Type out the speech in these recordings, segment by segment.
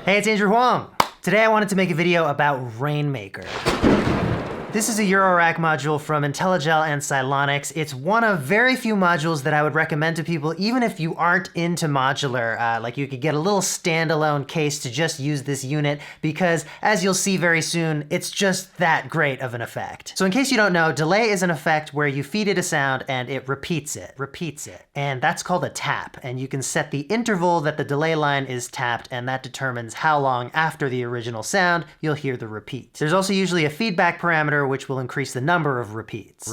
Hey, it's Andrew Huang. Today I wanted to make a video about Rainmaker. This is a Eurorack module from IntelliGel and Cylonix. It's one of very few modules that I would recommend to people even if you aren't into modular. Like you could get a little standalone case to just use this unit because, as you'll see very soon, it's just that great of an effect. So in case you don't know, delay is an effect where you feed it a sound and it repeats it. And that's called a tap. And you can set the interval that the delay line is tapped, and that determines how long after the original sound you'll hear the repeat. There's also usually a feedback parameter which will increase the number of repeats.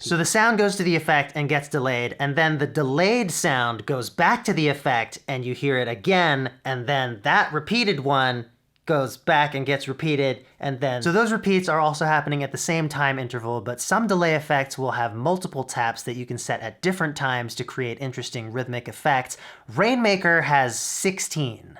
So the sound goes to the effect and gets delayed, and then the delayed sound goes back to the effect and you hear it again, and then that repeated one goes back and gets repeated, and then... So those repeats are also happening at the same time interval, but some delay effects will have multiple taps that you can set at different times to create interesting rhythmic effects. Rainmaker has 16.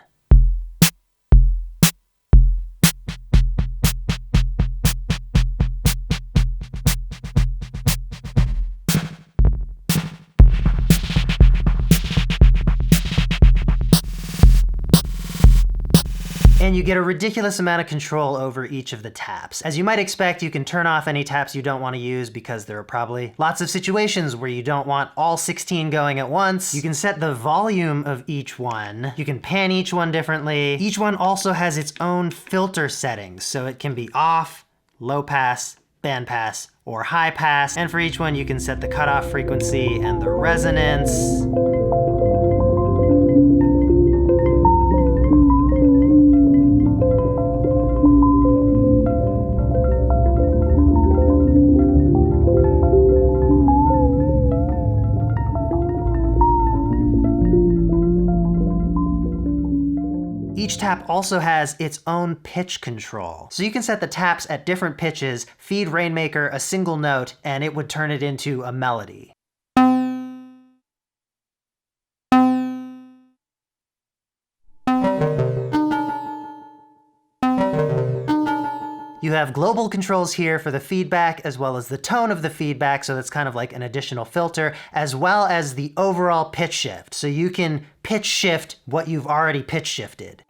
And you get a ridiculous amount of control over each of the taps. As you might expect, you can turn off any taps you don't want to use because there are probably lots of situations where you don't want all 16 going at once. You can set the volume of each one. You can pan each one differently. Each one also has its own filter settings, so it can be off, low pass, band pass, or high pass. And for each one, you can set the cutoff frequency and the resonance. Each tap also has its own pitch control. So you can set the taps at different pitches, feed Rainmaker a single note, and it would turn it into a melody. You have global controls here for the feedback as well as the tone of the feedback, so that's kind of like an additional filter, as well as the overall pitch shift. So you can pitch shift what you've already pitch shifted.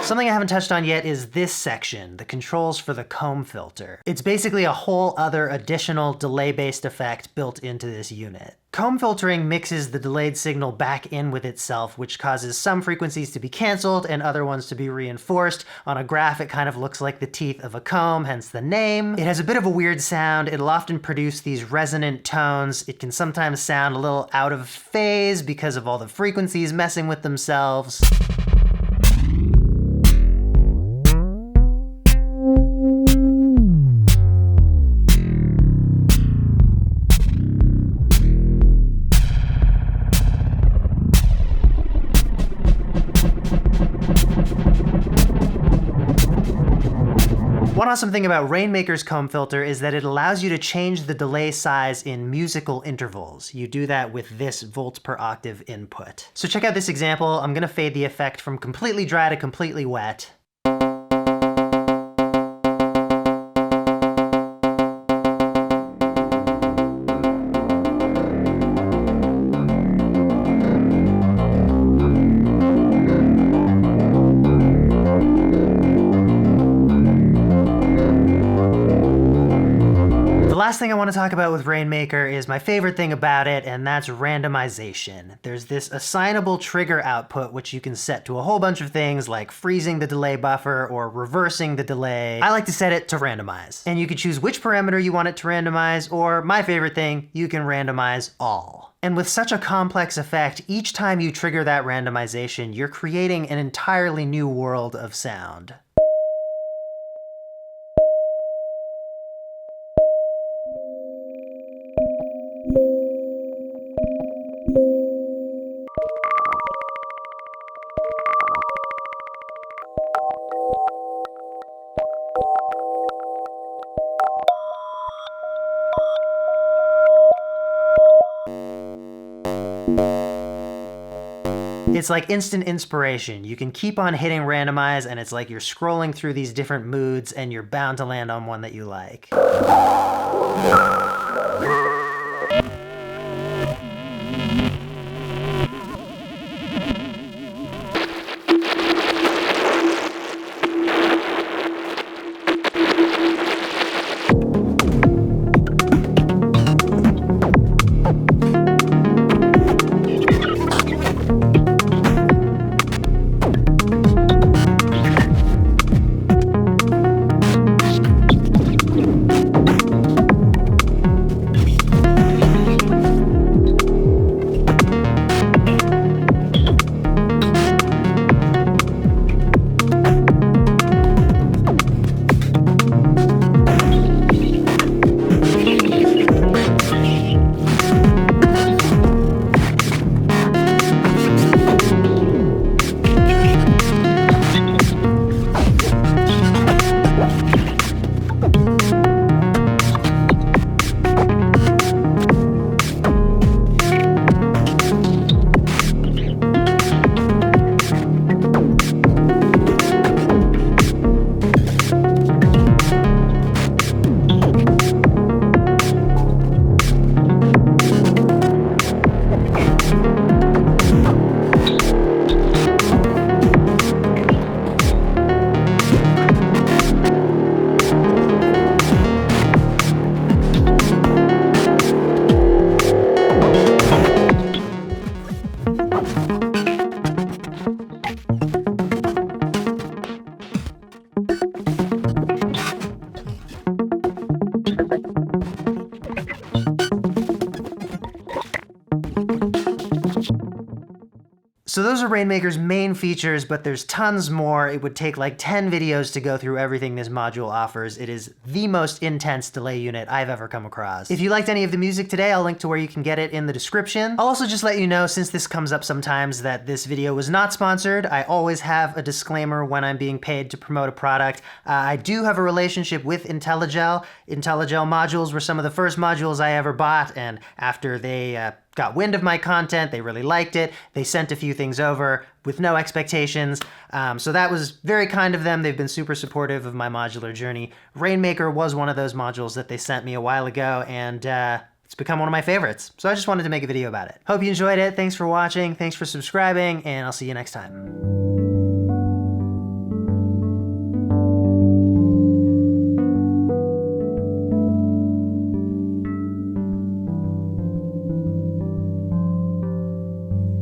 Something I haven't touched on yet is this section, the controls for the comb filter. It's basically a whole other additional delay-based effect built into this unit. Comb filtering mixes the delayed signal back in with itself, which causes some frequencies to be canceled and other ones to be reinforced. On a graph, it kind of looks like the teeth of a comb, hence the name. It has a bit of a weird sound. It'll often produce these resonant tones. It can sometimes sound a little out of phase because of all the frequencies messing with themselves. One awesome thing about Rainmaker's comb filter is that it allows you to change the delay size in musical intervals. You do that with this volts per octave input. So check out this example. I'm gonna fade the effect from completely dry to completely wet. The last thing I want to talk about with Rainmaker is my favorite thing about it, and that's randomization. There's this assignable trigger output which you can set to a whole bunch of things like freezing the delay buffer or reversing the delay. I like to set it to randomize. And you can choose which parameter you want it to randomize, or my favorite thing, you can randomize all. And with such a complex effect, each time you trigger that randomization, you're creating an entirely new world of sound. It's like instant inspiration. You can keep on hitting randomize and it's like you're scrolling through these different moods and you're bound to land on one that you like. So those are Rainmaker's main features, but there's tons more. It would take like 10 videos to go through everything this module offers. It is the most intense delay unit I've ever come across. If you liked any of the music today, I'll link to where you can get it in the description. I'll also just let you know, since this comes up sometimes, that this video was not sponsored. I always have a disclaimer when I'm being paid to promote a product. I do have a relationship with IntelliGel. IntelliGel modules were some of the first modules I ever bought, and after they got wind of my content, they really liked it. They sent a few things over with no expectations. So that was very kind of them. They've been super supportive of my modular journey. Rainmaker was one of those modules that they sent me a while ago, and it's become one of my favorites. So I just wanted to make a video about it. Hope you enjoyed it. Thanks for watching. Thanks for subscribing, and I'll see you next time.